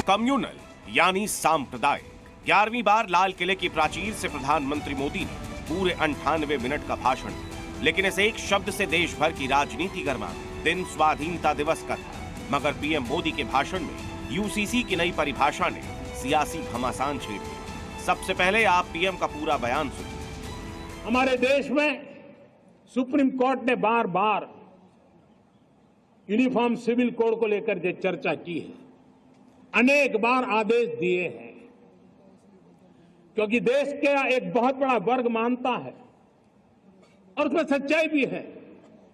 Communal यानी सांप्रदायिक। 11वीं बार लाल किले की प्राचीर से प्रधानमंत्री मोदी ने पूरे 98 मिनट का भाषण, लेकिन इस एक शब्द से देश भर की राजनीति गर्मा। दिन स्वाधीनता दिवस का था, मगर पीएम मोदी के भाषण में यूसीसी की नई परिभाषा ने सियासी घमासान छेड़ दिया। सबसे पहले आप पीएम का पूरा बयान सुनिए। हमारे देश में सुप्रीम कोर्ट ने बार बार यूनिफॉर्म सिविल कोड को लेकर जो चर्चा की है, अनेक बार आदेश दिए हैं, क्योंकि देश का एक बहुत बड़ा वर्ग मानता है और उसमें सच्चाई भी है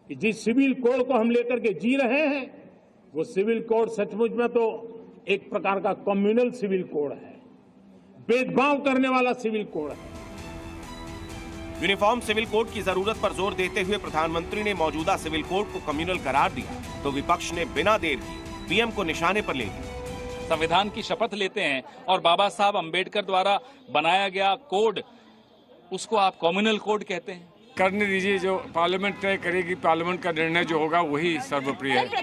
कि जिस सिविल कोड को हम लेकर के जी रहे हैं वो सिविल कोड सचमुच में तो एक प्रकार का कम्युनल सिविल कोड है, भेदभाव करने वाला सिविल कोड है। यूनिफॉर्म सिविल कोड की जरूरत पर जोर देते हुए प्रधानमंत्री ने मौजूदा सिविल कोड को कम्युनल करार दिया, तो विपक्ष ने बिना देर किए पीएम को निशाने पर ले लिया। संविधान की शपथ लेते हैं और बाबा साहब अंबेडकर द्वारा बनाया गया कोड, उसको आप कम्युनल कोड कहते हैं। करने दीजिए, जो पार्लियामेंट तय करेगी, पार्लियामेंट का निर्णय जो होगा वही सर्वप्रिय है।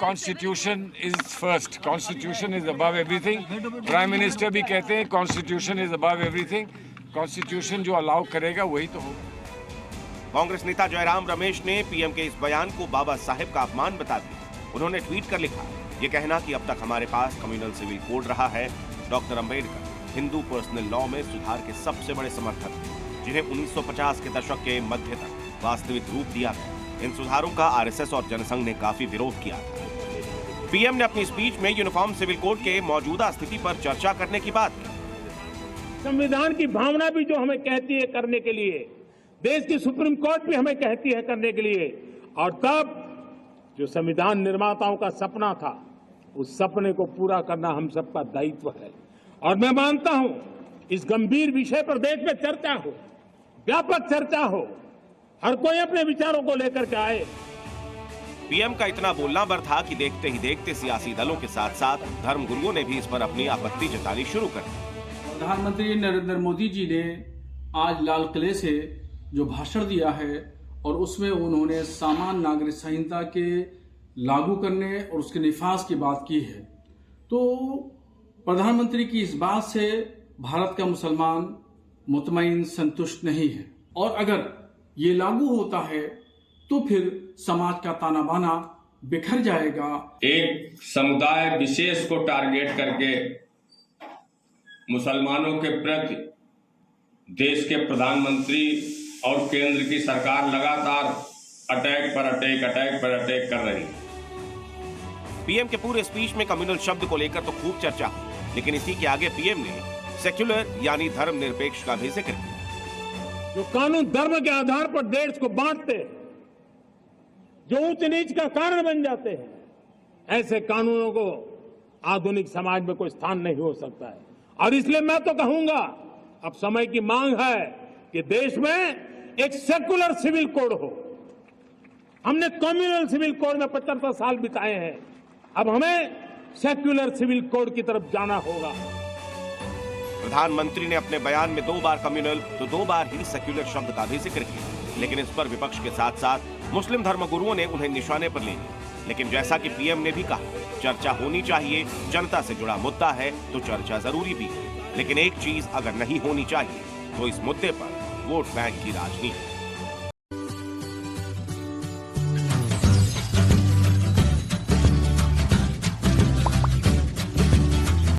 Constitution is first, constitution is above everything. Prime minister भी कहते हैं constitution is above everything. Constitution जो अलाउ करेगा वही तो होगा। कांग्रेस नेता जयराम रमेश ने पीएम के इस बयान को बाबा साहेब का अपमान बता दिया। उन्होंने ट्वीट कर लिखा, ये कहना कि अब तक हमारे पास कम्युनल सिविल कोड रहा है। Doctor Ambedkar Hindu personal law में सुधार के सबसे बड़े समर्थक थे, जिन्हें 1950 के दशक के मध्य तक वास्तविक रूप दिया गया। इन सुधारों का आरएसएस और जनसंघ ने काफी विरोध किया था। पीएम ने अपनी स्पीच में यूनिफॉर्म सिविल कोड के मौजूदा स्थिति पर चर्चा करने की बात की। संविधान की भावना भी जो हमें कहती है करने के लिए, देश की सुप्रीम कोर्ट भी हमें कहती है करने के लिए, और तब जो संविधान निर्माताओं का सपना था, उस सपने को पूरा करना हम सबका दायित्व है। और मैं मानता हूं इस गंभीर विषय पर देश में चर्चा हो, व्यापक चर्चा हो, हर कोई अपने विचारों को लेकर के आए। पीएम का इतना बोलना भर था कि देखते ही देखते सियासी दलों के साथ साथ धर्मगुरुओं ने भी इस पर अपनी आपत्ति जतानी शुरू कर दी। प्रधानमंत्री नरेंद्र मोदी जी ने आज लाल किले से जो भाषण दिया है और उसमें उन्होंने सामान्य नागरिक संहिता के लागू करने और उसके निफाज की बात की है, तो प्रधानमंत्री की इस बात से भारत का मुसलमान मुतमईन संतुष्ट नहीं है, और अगर ये लागू होता है तो फिर समाज का ताना बाना बिखर जाएगा। एक समुदाय विशेष को टारगेट करके मुसलमानों के प्रति देश के प्रधानमंत्री और केंद्र की सरकार लगातार अटैक पर अटैक कर रही है। पीएम के पूरे स्पीच में कम्युनल शब्द को लेकर तो खूब चर्चा हुई, लेकिन इसी के आगे पीएम ने सेक्युलर यानी धर्मनिरपेक्ष का भी जिक्र किया। जो कानून धर्म के आधार पर देश को बांटते, जो ऊंच नीच का कारण बन जाते हैं, ऐसे कानूनों को आधुनिक समाज में कोई स्थान नहीं हो सकता है। और इसलिए मैं तो कहूंगा, अब समय की मांग है कि देश में एक सेकुलर सिविल कोड हो। हमने कम्युनल सिविल कोड में 75 साल बिताए हैं, अब हमें सेक्युलर सिविल कोड की तरफ जाना होगा। प्रधानमंत्री ने अपने बयान में 2 बार कम्युनल तो 2 बार ही सेक्युलर शब्द का भी जिक्र किया, लेकिन इस पर विपक्ष के साथ साथ मुस्लिम धर्मगुरुओं ने उन्हें निशाने पर ले लिया। लेकिन जैसा कि पीएम ने भी कहा, चर्चा होनी चाहिए, जनता से जुड़ा मुद्दा है तो चर्चा जरूरी भी है, लेकिन एक चीज अगर नहीं होनी चाहिए तो इस मुद्दे पर वोट बैंक की राजनीति।